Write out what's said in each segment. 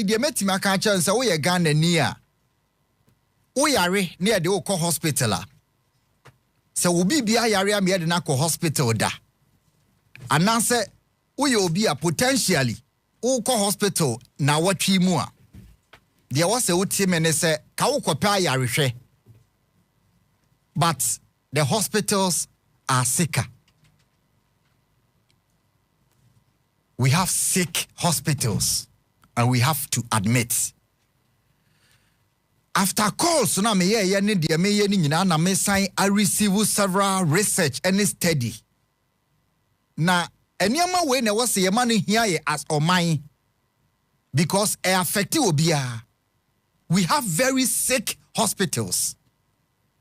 the metima ka chan say we Ghana ni a wo yare near the ko hospital a se obi bia yare am ye de na ko hospital da anase wo ye obi a potentially wo ko hospital na watwi mu a de wo se wo tie me ne se ka wo kopa yare hwe but the hospitals are sicker. We have sick hospitals and we have to admit. After calls, na me ye ni de me ye ni nyina na me sign I receive several research and study. Na eniama we na wose ye man hia ye as oman because e affect obia. We have very sick hospitals.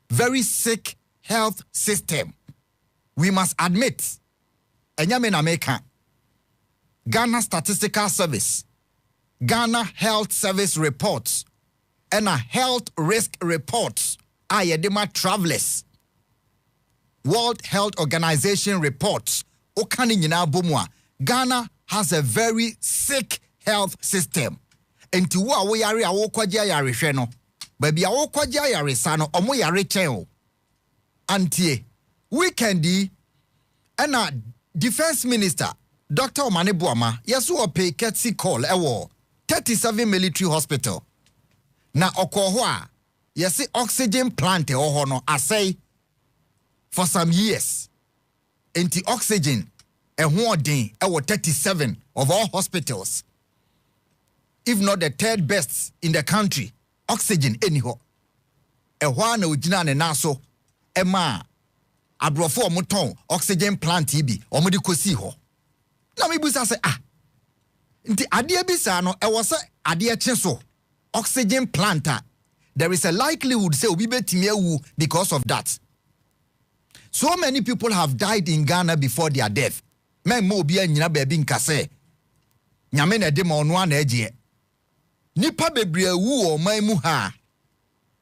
Very sick health system. We must admit. Enyame na meka. Ghana Statistical Service, Ghana Health Service reports, and a health risk reports. Ayedema travelers. World Health Organization reports. Okani nyina bomwa. Ghana has a very sick health system. Enti wo awo yare awo kwaje yare hwe no. Baby awo kwaje yare sa no omo yare chen o. Antie weekendi and a defense minister Dr. Omane Boama, yesu ope ketsi call ewo 37 military hospital. Na okohwa, yesi oxygen plant oho no asay for some years. Enti oxygen din ewo 37 of all hospitals. If not the third best in the country, oxygen anyhow. Ehwa na ujina ne naso, ema abrofo omuton oxygen plant ibi, omudi kosi ho. Na me busa say nti ade bisa no e was ade cheso oxygen planter there is a likelihood say obi betimi awu because of that. So many people have died in Ghana before their death. Men mo obi anyina ba bi nka say nyame na de ma ono ana agye nipa bebre awu o man mu ha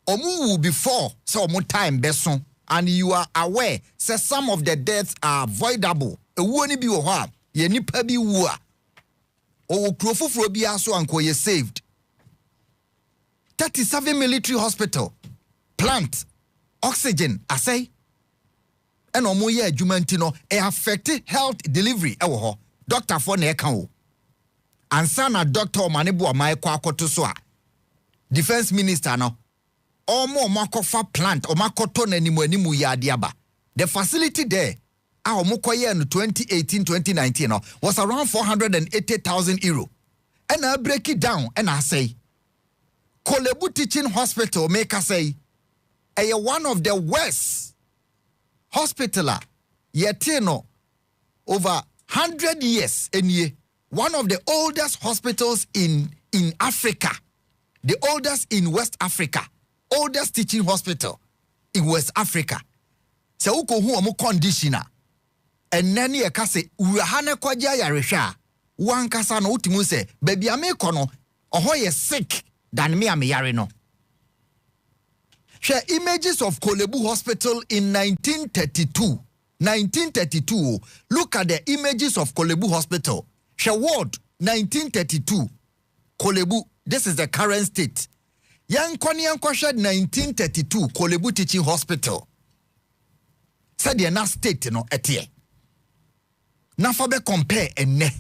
omu wu before say omu time beso and you are aware say some of the deaths are avoidable ewu ni bi wo ho ye nipa bi wu a o krofoforo bi aso anko ye saved. 37 military hospital plant oxygen asay and omo ye adwuma nti no e affect health delivery e wo ho doctor for na e kan o ansa na doctor Omane Boama kwa akoto so a defense minister no omo makofa plant o makoto na animu ya de aba the facility there our Mukoye in 2018-2019 was around 480,000 euro. And I break it down and I say, Kolebu Teaching Hospital make us say, one of the worst hospitaler yet over 100 years in year, one of the oldest hospitals in Africa, the oldest in West Africa, oldest teaching hospital in West Africa. So uko hu omo conditioner. And nani e kase urahane kwaja ya resha wan kasa no utimu se baby ame kono oho ye sick than me ame yare no. Share images of Kolebu Hospital in 1932. Look at the images of Kolebu Hospital. Share ward 1932 Kolebu, this is the current state. Yang kwani 1932 Kolebu Teaching Hospital. Said the na state no etie. Na for be compare enne.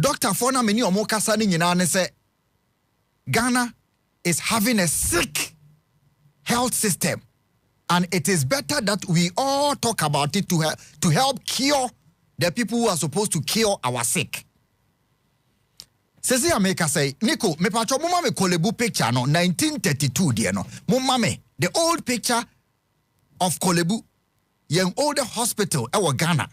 Dr. Fona meni omo kasa ni nyina ne say Ghana is having a sick health system and it is better that we all talk about it to help cure the people who are supposed to cure our sick. Sesi America say Nico me pacho mama me Kolebu picture no 1932 dear no mama me the old picture of Kolebu young older hospital ewa Ghana.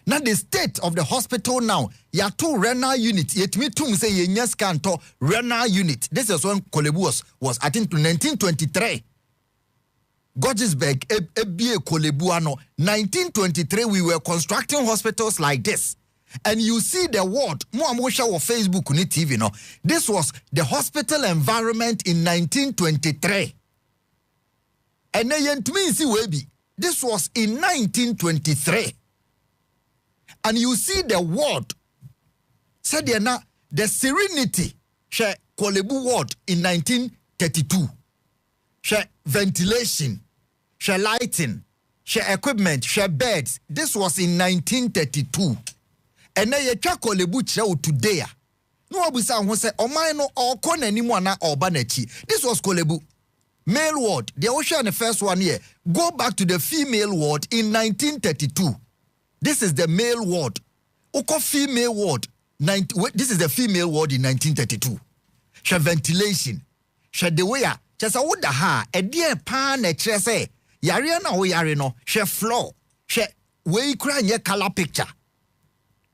Now the state of the hospital now, ya two renal unit. Yet me too say ye nyas kanto renal unit. This is when Kolebu was I think 1923. Gorgesburg ebie Kolebu ano 1923 we were constructing hospitals like this. And you see the word mo show on Facebook ni TV no. This was the hospital environment in 1923. And then you see we be. This was in 1923. And you see the word. Said na the Serenity she Kolebu ward in 1932 she ventilation she lighting she equipment she beds. This was in 1932 and then ye twa Kolebu kyerɛ today no abusa ho sɛ ɔman no ɔkɔ n'anim ana ɔba n'akyi. This was Kolebu male ward. The ocean the first one here. Go back to the female ward in 1932. This is the male ward. Oko female ward. This is the female ward in 1932. She ventilation. She the way just a wood ha a dear pan a chair say yare na o yare no. She floor. She way cry your color picture.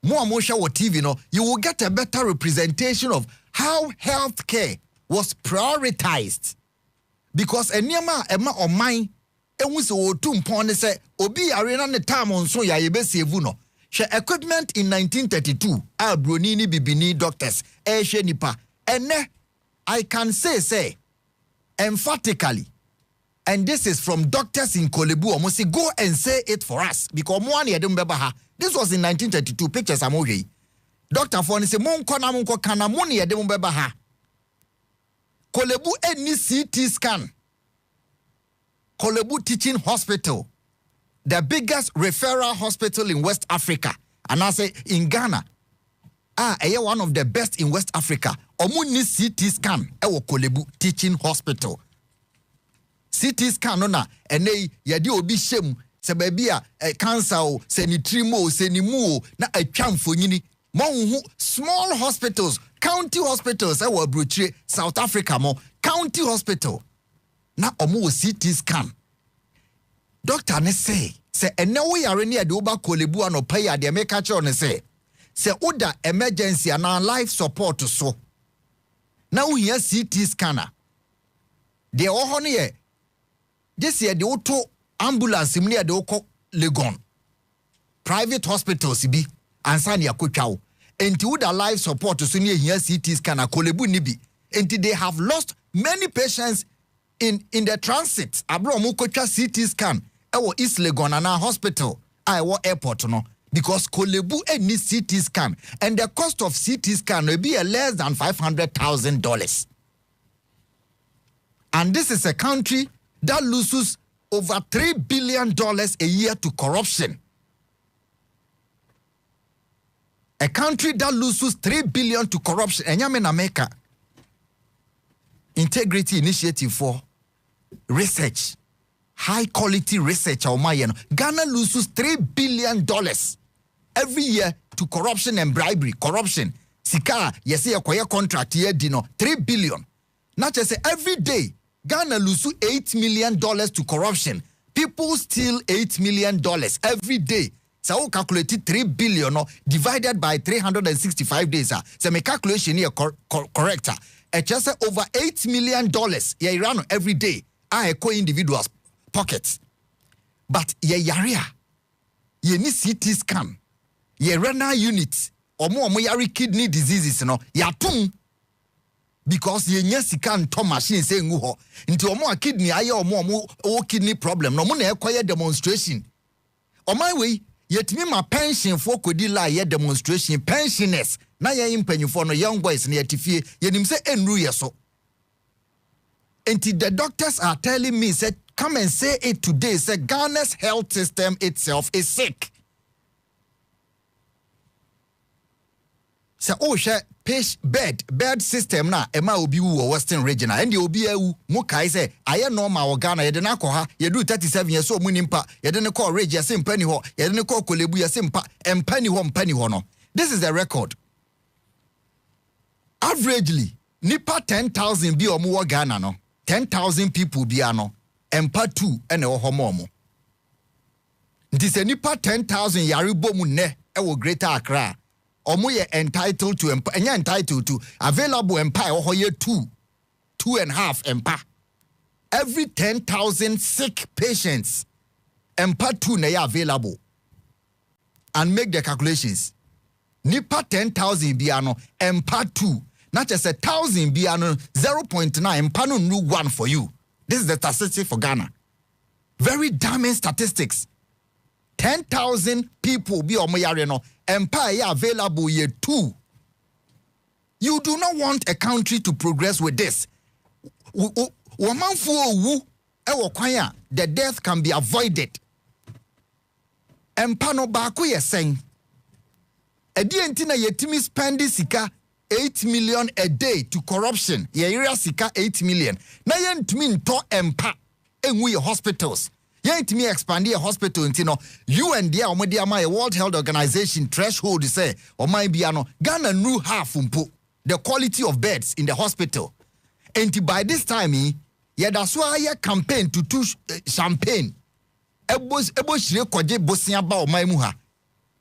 More show TV no. You will get a better representation of how healthcare was prioritized. Because eniema ema oman ehu se otum pon se obi yare na ne time onso ya ye be save no. She equipment in 1932 broni ni bibini doctors she nipa ene I can say emphatically, and this is from doctors in Kolebu omo say go and say it for us because mo an yedem beba ha. This was in 1932 pictures amohwe doctor for ni say mon kona mon ko kana mo ne yedem beba ha. Kolebu any CT scan. Kolebu Teaching Hospital, the biggest referral hospital in West Africa, and I say in Ghana, one of the best in West Africa. Omuni CT scan, Kolebu Teaching Hospital. CT scan ona, ene yadi obi shem, se babia cancer o, se ni trimo, se ni mu na chamfo nyini. Mo small hospitals, county hospitals, Bruche, South Africa mo, county hospital. Na omo CT scan. Doctor ne say ene wo yare ne ade oba Kolebu anopa ya de make catch on say oda emergency and life support so. Na wo hia CT scanner. De wo ho ne ye this year de auto ambulance mni de wo Legon. Private hospitals bi ansa ne akotwa wo. Enti woda life support so ne hia CT scanner Kolebu ni bi. Enti they have lost many patients in the transit. Abro mu kotwa CT scan ewo East Legon na hospital ewo airport no because Kolebu any CT scan and the cost of CT scan will be less than $500,000. And this is a country that loses over $3 billion a year to corruption. A country that loses $3 billion to corruption. Enyame na America. Integrity Initiative for Research, high quality research. Ghana loses $3 billion every year to corruption and bribery. Corruption. Sika, yes, a contract here, dino, $3 billion. Not just say every day, Ghana loses $8 million to corruption. People steal $8 million every day. So calculated $3 billion divided by 365 days. So my calculation here correct. It's just over $8 million ye run every day. I co individuals pockets. But ye yaria ye ni CT scan ye renal unit or more yari kidney diseases no yatum because ye nya scan to machine say nguho into omo kidney aye omo kidney problem no mo na ekoye demonstration o my way yetimi ma pension for kodi la ye demonstration pensioners na ye impanyufo no young boys na yetifie yenim say enru ye so. Until the doctors are telling me, said, come and say it today. Say Ghana's health system itself is sick. Say, oh, bed system na ema obi wu Western region and the obi ewu mukai say aye normal o Ghana ye de na ha ye do 37 years so munimpa ye de ne call rage ye se mpani ho ye de ne call Kolebu ye se mpa empani ho no. This is the record. Averagely nipa 10,000 bi omo wo Ghana no. 10,000 people biano empa 2 ene wo homo. Ndise nipa 10,000 yare bomu ne ewo Greater Accra. Omo ye entitled to empa enya entitled to available empa wo ye 2.5 empa. Every 10,000 sick patients empa 2 na available. And make the calculations. Nipa 10,000 biano empa 2. Not just 1,000 biano 0.9 pano nu 1 for you. This is the statistic for Ghana. Very damning statistics. 10,000 people be omoyare no empire available ye 2. You do not want a country to progress with this. The death can be avoided. Empano baako ye saying, Edientina yetimi spending sika 8 million a day to corruption. Ye area sika 8 million. Na yentimi nto empa enwu ye hospitals. Yentimi expand ye hospital ntino. You and the omodiama ye World Health Organization threshold say omai biano Ghana nu half mpo the quality of beds in the hospital. And by this time, that's why I campaign to champagne. Ebo shire kwaje bosia ba o maimuha.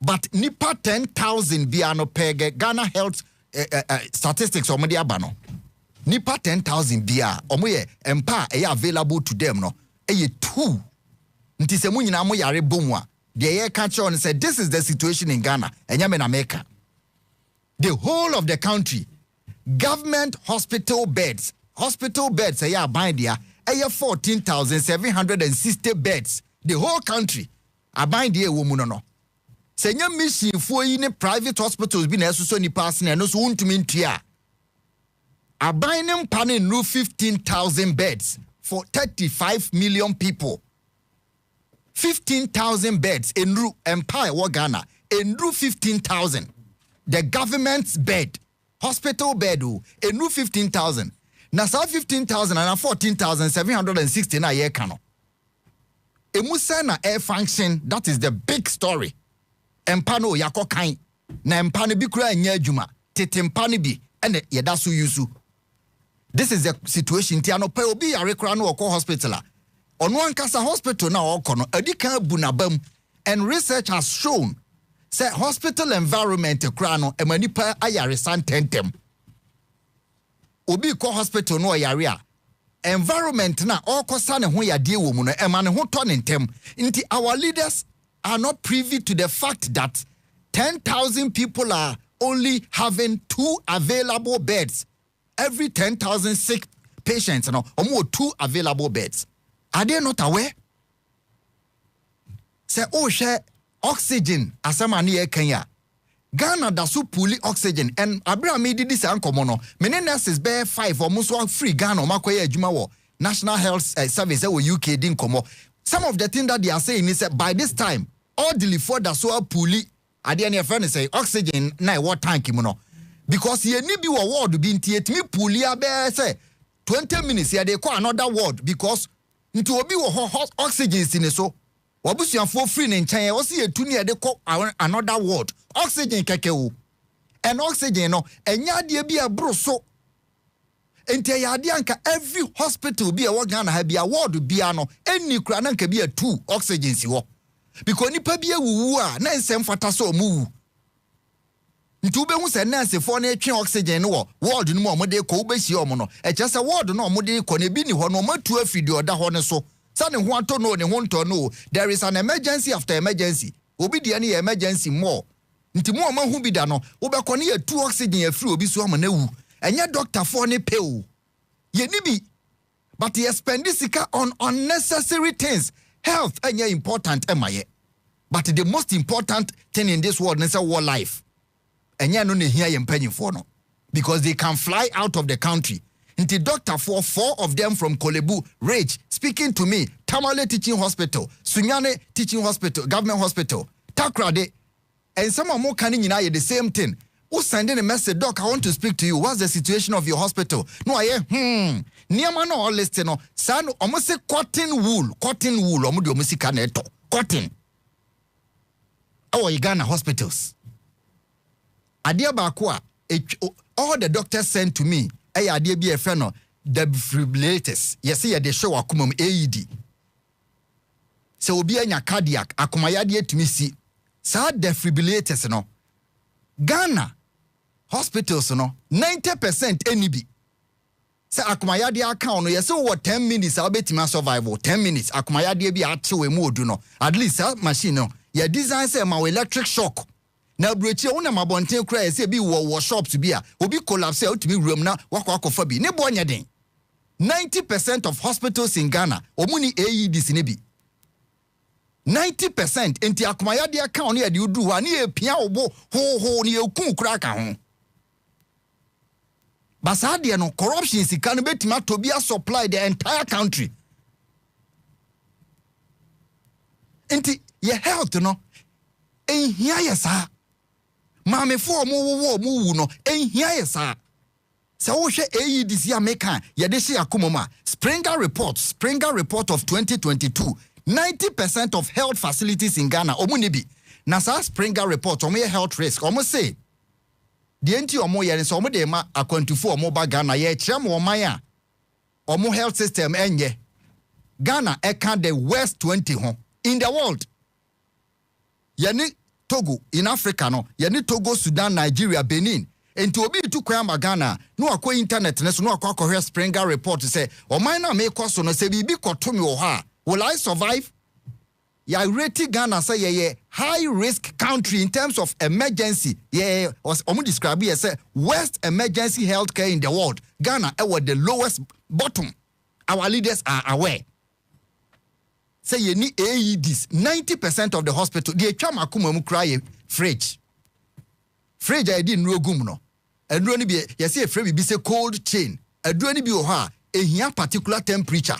But nipa 10,000 biano pege Ghana Health statistics omodi abano. Nipa 10,000 bia omoye empa available to them no. Eye 2. Nti se mu nyina mo yare bomwa. The year catch on said this is the situation in Ghana. Enyame na America. The whole of the country, government hospital beds, say bind there, 14,760 beds. The whole country, a bind there woman no. Say nya mission for in private hospitals be so ni passing and no so won't mean tia. A binding panning roof 15,000 beds for 35 million people. 15,000 beds in Ru Empire wa Ghana. In Ru 15,000. The government's bed, hospital bed, in Ru 15,000. Na sa 15,000 and 14,760 na year kano. Emusa na air function, that is the big story. Empano yako kain. Na empano bi kura nye juma. Tete empano bi. Ene yedasu yusu. This is the situation. Tiano pe obi yare kura no oko hospital. Ono ankasa hospital na oko no. Edika bunabam. And research has shown say hospital environment kura no emanipa ayare santentem. Obi ko hospital no yare a environment na okosa ne ho yade wo mu no emane ho to ne ntem. Nti our leaders are not privy to the fact that 10,000 people are only having 2 available beds. Every 10,000 sick patients, no, almost 2 available beds. Are they not aware? Say, oh, share oxygen asamani e Kenya. Ghana da so puli oxygen and Abraham made this uncommon. Many nurses bear 5 almost 1 free Ghana makoye adwuma wo National Health Service wo UK din komo. Some of the things that they are saying is that by this time all the for da so puli ade na friend say oxygen na what tank mu no because ye ni bi wo ward bi ntie timi puli abe say 20 minutes ye dey call another ward because nti obi wo hot oxygen sin so wabusuafo free ne nkyɛn wo se yetu ne ye dey call another ward oxygen keke wo and oxygen no enya ade bi abro so enti ya ade anka every hospital bi e wo Ghana ha bi a ward bi ano eni kura na nka bi a 2 oxygen si wo because nipa bi ewuwu a na nsem fata so omuwu nti ube hu se nurse for na etwe oxygen no wo ward no mo de ko ube hie omo no e kyese ward no mo de ko na bi ni ho no matu afidi oda ho ne so sa ne ho ato no ne ho nto no there is an emergency after emergency obi de ne emergency more nti mo ma hu bi da no ube ko ne ya 2 oxygen afiri obi so am na wu enye doctor for ne pe o ye ni bi but he spend sika on unnecessary things. Health is important, but the most important thing in this world is war life. And you know here you paying for no, because they can fly out of the country. Into doctor for 4 of them from Kolebu, Rage, speaking to me, Tamale Teaching Hospital, Sunyane Teaching Hospital, Government Hospital, Takrade, and some more canning the same thing. Who sending a message, Doc, I want to speak to you. What's the situation of your hospital? No, I Niama no all listen no. San almost say cotton wool, omudu omusika neto. Cotton. Our Ghana hospitals. Adia bakwa, all the doctors sent to me, adia be a friend no, defibrillators. Yes, they show akumum AED. So obi anya cardiac, akumayadi to me see. Sa defibrillators no. Ghana hospitals no 90% NB. Say akumayade account no yes what 10 minutes I'll bet my survival 10 minutes akumayade bi achewe mu odu no at least that machine no ya design say ma electric shock na brochi wona mabonten kra say bi wo shops bi a obi collapse utimi room na wakwa akofa bi ne bo nya den 90% of hospitals in Ghana omuni AEDs ne bi 90% enti akumayade account no ya de udu wa ne e pia obo ho ne ekun kra ka ho Basadia no corruption is can be to be a supply the entire country. Inti your health no. En here yes Mame for mu no en here yes So wo hwe AEDC American ye de hye akomoma Springer report of 2022 90% of health facilities in Ghana omo ne bi na sa Springer report omo ye health risk omo say de enti omo ye so omo de ma akwantufu omo ba Ghana ye kyerem oman a omo health system enye Ghana eka the worst 20 ho in the world. Yani Togo in Africa no yani Togo, Sudan, Nigeria, Benin. Enti obi tu kwa Ghana no akwa internet ne so no akwa Springer report say oman na me kwaso no se bibi kotomi wo ha. Will I survive? Ya rate Ghana say ye high risk country in terms of emergency. Yeah, omu describe it as worst emergency healthcare in the world. Ghana was the lowest bottom. Our leaders are aware. Say you need AEDs. 90% of the hospital they chama kuma mu cry fridge. Fridge I didn't know gumno. And do be you see a fridge be say cold chain. And do be oha a particular temperature.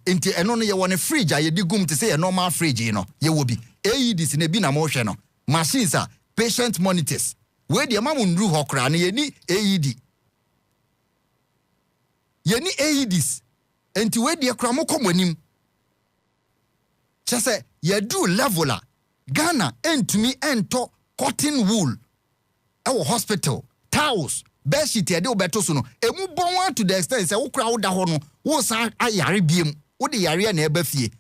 Inti eno no ye won fridge a ye di gum to say a normal fridge you know ye will be AEDs in a bin motion no machines are patient monitors we de ma munru hokra na ye ni AED ye ni AEDs enti we de kra mo komonim chese ye do level a Ghana entumi ento cotton wool e hospital towels bedsheet ye de obeto so no emu bon to the extent say wo kra wo da ho no wo sa ayare biem Odi yare na eba fie.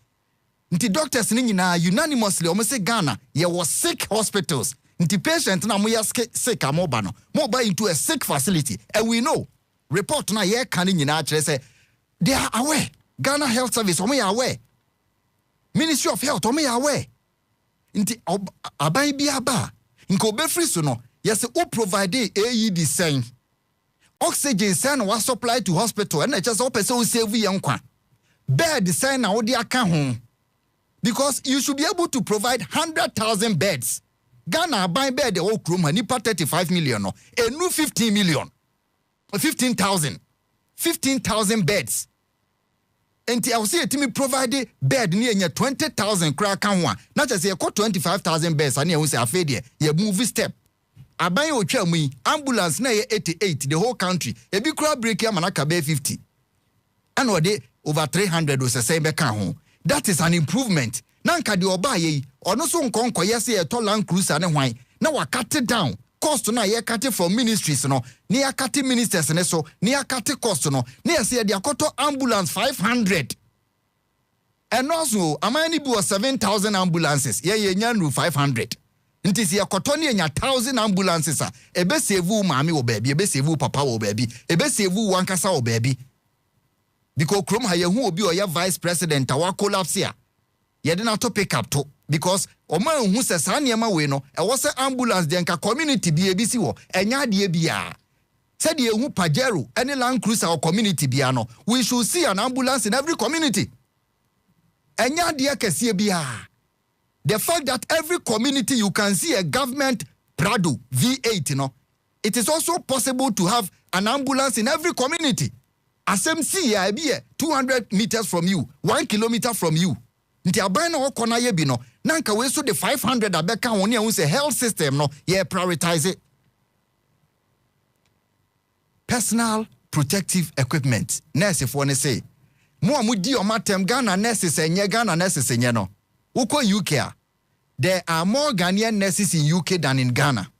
Nti doctors ni nyina unanimously omo say Ghana ye was sick hospitals. Nti patient na mo ya sick amoba no. Mo ba into a sick facility. And we know report na ye kan nyina kire say they are aware. Ghana Health Service omo ya aware. Ministry of Health omo ya aware. Nti aban bi aba. Nko be free so no. Yes o provide AED sign. Oxygen sign was supplied to hospital and just o person save yan kwa. Bed design na odi aka ho because you should be able to provide 100,000 beds. Ghana buy bed the whole room nipa 35 million no a new 15 million 15,000 beds. And I will say to me provide bed near 20,000 crack kan ho na just say 25,000 beds and you say afede ye move step aban o twa mu ambulance na ye 88 the whole country e bi kura break ya manaka be 50 and ode over 300 was the same home. That is an improvement. Nanka di oba ye ono so nkonko yesi e to Land Cruiser ne hwan na wa cut it down cost na ye cut it from ministries no ne ya cut ministers ne so ne ya cut cost no ne yesi e di akoto ambulance 500 and also amani bi was 7,000 ambulances ye nyanru 500 nti si akoto ne nya 1,000 ambulances a ebe save maami wo baabi ebe save papa wo baabi ebe save wankasa wo baabi. Because Chrome ha yehu obi oya vice president awa collapse ya. Ye de na to pick up to because oma hu se sa niema we no e wo se ambulance de nka community bi ebisi wo enya de bia. Said ye hu Pajero any Land Cruiser or community bia no we should see an ambulance in every community. Enya de kese bia. The fact that every community you can see a government Prado V8 no it is also possible to have an ambulance in every community. Asem see ya be 200 meters from you, 1 kilometer from you. Nti aban na okona ye bi no, nanka we so the 500 abeka woni ehun say health system no, ye prioritize it. Personal protective equipment. Nurse for ne say, mo amudi o matem Ghana nurses enye Ghana nurses enye no. Uko UK there are more Ghanaian nurses in UK than in Ghana.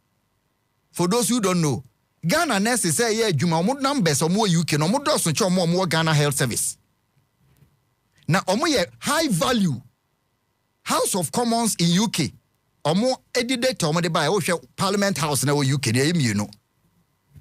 For those who don't know, Ghana nurses say yeah juma omo numbers omo UK no omo doso che omo Ghana Health Service. Na omo ye high value House of Commons in UK. Omo edidate omo de buy o hwe Parliament House na UK na emi no.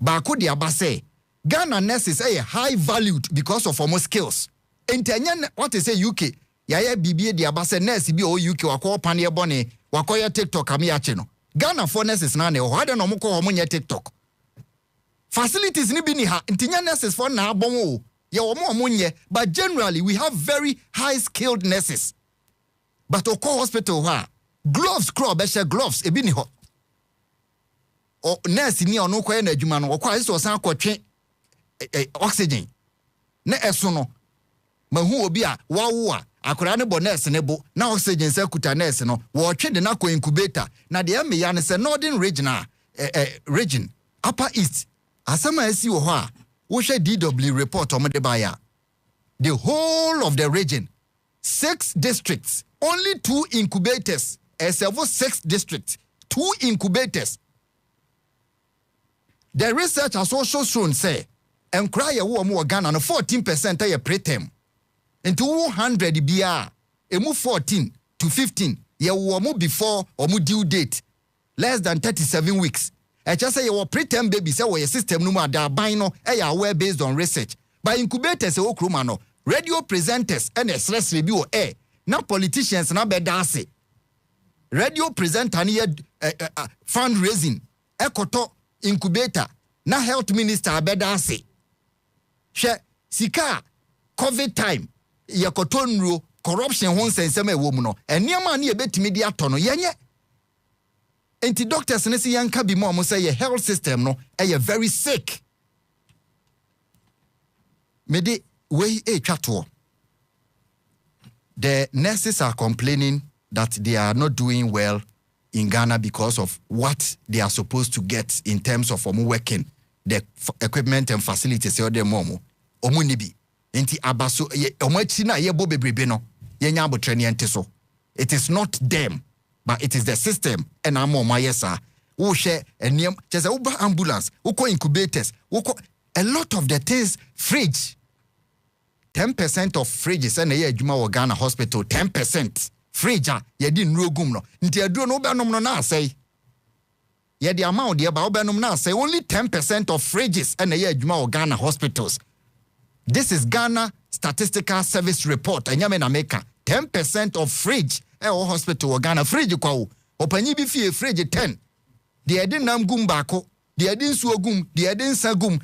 Ba ko de aba say Ghana nurses say high valued because of omo skills. Entenya what is say UK ya bibie de aba say nurse bi o UK wakọ pane bone wakọ ya TikTok am ya che no. Ghana for nurses na ne ho ade no mo ko omo nya TikTok. Facilities ni bi ni ha ntinya nurses for na abon o ye omo nye but generally we have very high skilled nurses but oko hospital ha gloves scrub e gloves e bi ni ho o nurse ni ono kwa na adwuma no okwa so san akotwe oxygen na eso no mahu obi a wawo a akora ne bo nurse ne bo na oxygen se kuta nurse no wo twe de na ko incubator na de me ya ne se northern region region upper east asama asi wo ho a wo hwe DW report o de baya the whole of the region 6 districts only 2 incubators several 6 districts 2 incubators. The research has also shown say enkra ye wo mo Ghana no 14% ye preterm into 100 bia emu 14 to 15 ye wo mo before or mo due date less than 37 weeks. I just say your preterm baby say your system no da ban no e aware based on research. By incubators e okroma no radio presenters and stress review air na politicians na bedase radio presenter na fundraising ekoto incubator na health minister bedase she sika covid time yakoto nro corruption ho nsensem ewo mu no eniema na ebetimi di ato no yenye enti doctors ne se yanka bi mo say your health system no very sick mede we twato. The nurses are complaining that they are not doing well in Ghana because of what they are supposed to get in terms of working, the equipment and facilities or the momo. Omunibi. Enti abaso omachina yebo bebrebe no. Yenya abotreni entiso. It is not them, but it is the system. And amo mayesa. Wo share eniem chese uba ambulance, uko incubators, uko a lot of the things fridge. 10% of fridges and ye adwuma wo Ghana hospital 10% fridge ye di nrogum no nti aduro no be nom no na asai ye di amount ye ba wo be nom na asai only 10% of fridges and ye adwuma wo Ghana hospitals. This is Ghana Statistical Service report anyame na meka 10% of fridge wo hospital wo Ghana fridge kwa wo opanyi bi fie fridge 10 de edi nam gum baako de edi nsuo gum de edi nsa gum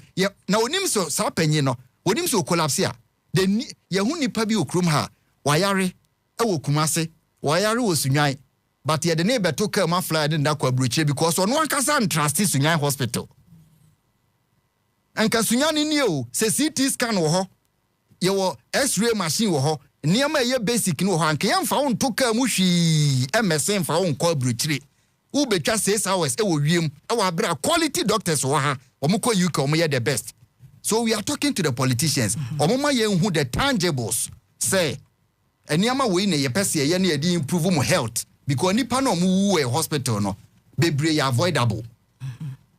na onim so sa panyi no onim so collapse a the yehu nipa bi okrum ha wayare ewo kumase wayare wo sunwan but ye de ne beto ka ma fly de ndakwa bruche because ono ankasa trust sunwan hospital anka sunwan ni o se CT scan wo ho ye wo x-ray machine wo ho niam ye basic no ho anka ye mfa won to ka mu hwi MSN mfa won kwa bruche u betwa 6 hours ewo wiem ewo abra quality doctors wo ha omukọ UK omo the best. So we are talking to the politicians. Omoma ye who the tangibles say eniama we ne ye pese ye na ye improve mo health because nipa no mu wu hospital no bebre avoidable.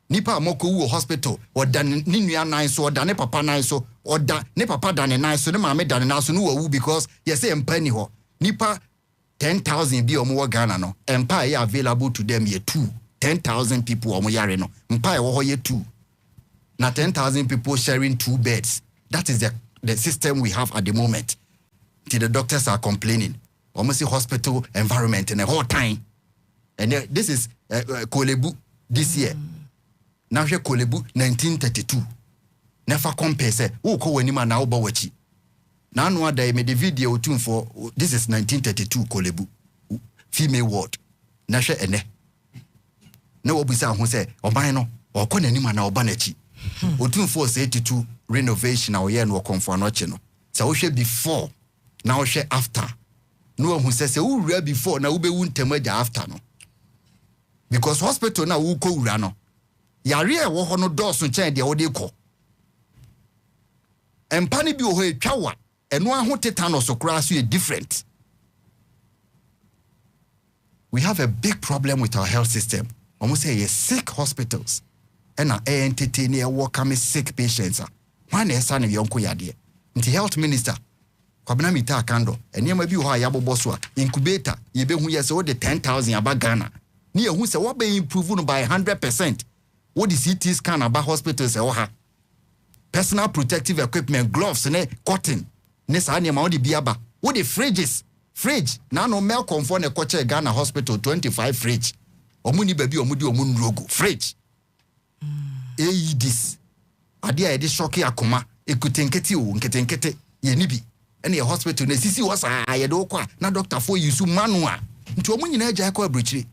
Nipa amoko wu hospital oda ni nua nan so oda ne papa nan so oda ne papa da ne nan so ne maame da ne nan so no wu because ye say empa ni ho. Nipa 10,000 bi omo Ghana no empa ye available to them ye 2 10,000 people omo yare no empa ye wo ho ye 2 na 10,000 people sharing 2 beds. That is the system we have at the moment. Till the doctors are complaining. Almost a hospital environment in a whole time. And this is Kolebu this year. Now here Kolebu 1932. Never compare say, oh, ko wenima na oba wachi. Now no day made the video tune for this is 1932 Kolebu female ward. Na she ene. No obisa who say, oba no, or ko nenima na oba nachi. Otun force 82 renovation na oye no konfo no che no so wo hwe before na wo hwe after no who say wo wura before na wo be wu ntemaja after no because hospital na wo ko wura no yare e wo ho no dose chen de wo de ko empani bi wo ho etwawa eno aho tetanus okra so different. We have a big problem with our health system. Almost say sick hospitals. And entertain a welcome sick patients. One is son of Yonko Yadi. The health minister, Kwabena Mita Kando, and near maybe why Yabo Boswa, incubator, ye be who has all the 10,000 about Ghana. Near who say what be improved by 100%. What is CT scan about hospitals or ha? Personal protective equipment, gloves, and cotton. Nesania Maudi Biaba. What the fridges? Fridge. Now no milk conform a coach Ghana hospital 25 fridge. Omuni baby omudi omun logo. Fridge. This adia e de shock akoma ekutenkete o nketenkete ye nibi ene hospital na sisi was ye do kwa na doctor for use manual nti omu nyina agya kwa abrichiri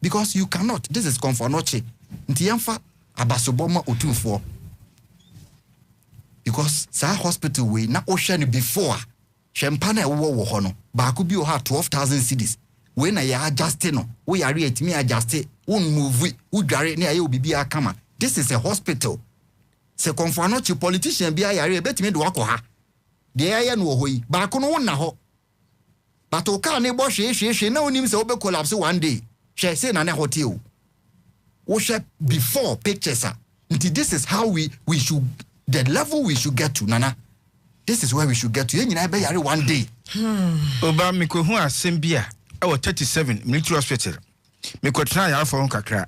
because you cannot. This is comfort noche nti yemfa abasoboma otumfo because sa hospital we na ocean before champagne wo ho no ba ko bi o ha 12,000 cedis we na ya adjust no we yare etimi adjust won move we dware na ya obibi akama. This is a hospital. Se konfano chi politician bi ayare betimi de wakọ ha de ya no ho yi ba ko no won na ho but o ka ne bo hwe na onim se obe collapse one day she say na na hotel wo she before pictures are. This is how we should, the level we should get to, Nana. This is where we should get to. You know, one day. Oba miko hu asembia. I was 37 military hospital. Miko try yare for kakra.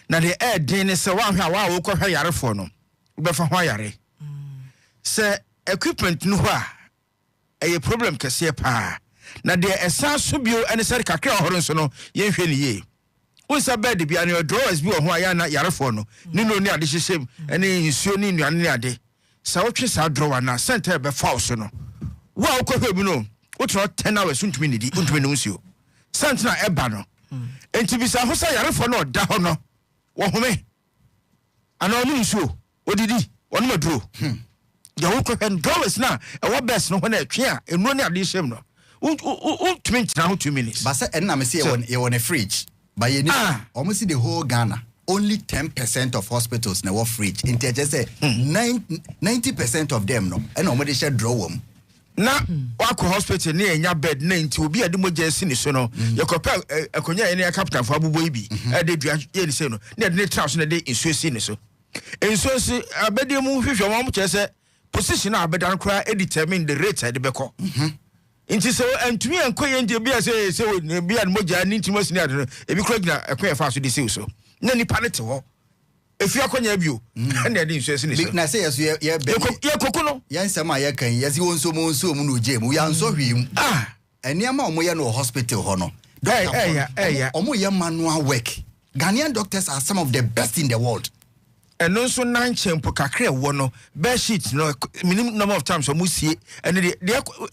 Na the air den se wa hwa wa wo kɔ hwa yare for no. Ube fa hwa yare. Se equipment no hwa. Eye problem kese pa. Na the esan so bio ene se kakra ohoro nso no ye hwe ni ye. Unsa bed bi an drawers bi ho aya na yarefo no ni no ni ade hyehyem ene nsuo ni nnuane ni ade sa wotwe sa drawer na center be false no wa okɔhwe bi no wotro 10 hours untumi ni di untumi no nsuo center na eba no enti bi sa ho sa yarefo no da ho no wo home ana onu nsuo odidi onu maduro ya wokɔhwe drawers na wo best no ho na atwe a enu ni ade hyehyem no untumi ntina ho 2 minutes ba sa enna me say you want a fridge. But you know, almost the whole Ghana, only 10% of hospitals now have fridge. In just say 90% of them no, and nobody should draw them. Na wako hospital near your bed 90 will be a demojency ni so no. You compare a konya any captain for Abu Baby. They do any say no. Near the trust in the day in Swiss so. And so see a better move if your mom just position our better cry determine the rate at the beko. Inti so and me and koye nti bia say bia moja ni ntimo sini ade e bi kro gina ekwe fa so de say so na ni palete ho efi akonya bio na de nso sini so na say yes ye kokono yan sama ye kan yes wonso mu no je mu yan so hwim eniama omo ye no hospital ho no omo ye manual work. Ghanaian doctors are some of the best in the world. And also 9 chempo kakre wo no bed sheet no minimum number of times omu sie and the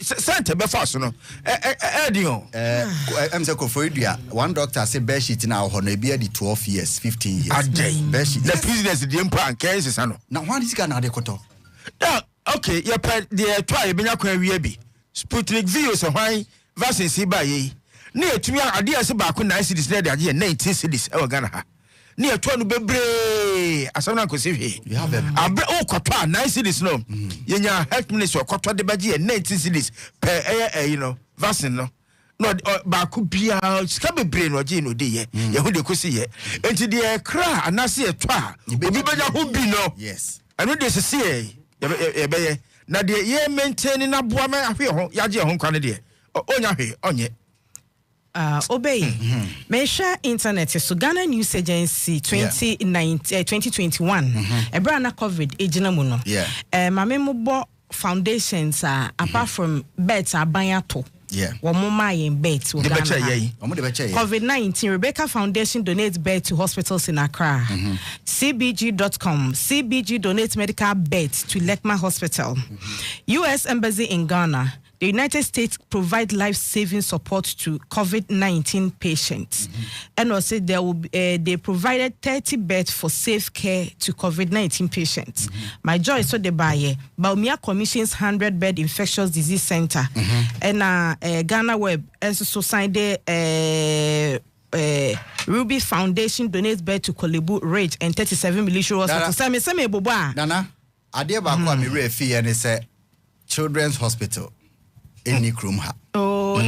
center be fast no edion am say for dua one doctor say bed sheet na ho no e be 12 years 15 years bed sheet the business the impan case ano na one is Ghana de koto okay you pay the try be nya kwa wi bi Sputnik V so hwan vaccine si ba yi na etumi ade ase ba ko 9 cities na de age 19 cities e Ghana ha ni eto no bebre asana ko sefie you have a abre o kotwa 9 cities no yenya health minister kotwa de bagie 19 cities per you know vaccine no ba ko bia ska bebre no je no de ye hu de ko si ye enti de kra anase eto a obi benya ho bi no yes anu de se ye be ye na de ye maintain na boa ma ahwe ho yaje ho nkwa ne de onya hwe onye obey me share internet so Ghana News Agency 2021 ebrana covid ejina mu no mame mo bo foundations apart from beds abanyato wo mo mayen beds wo Ghana COVID-19 Rebecca Foundation donates beds to hospitals in Accra. cbg.com CBG donates medical beds to Lekma Hospital. US Embassy in Ghana. The United States provide life-saving support to COVID-19 patients. And also they provided 30 beds for safe care to COVID-19 patients. My joy so the buyer, Baumia commissions 100-bed infectious disease center. And Ghana Web also signed Ruby Foundation donates bed to Kolebu Ridge and 37 military hospitals. Same boba. Nana, ade ba ko mi refi and say Children's Hospital in Nikrumha. Oh,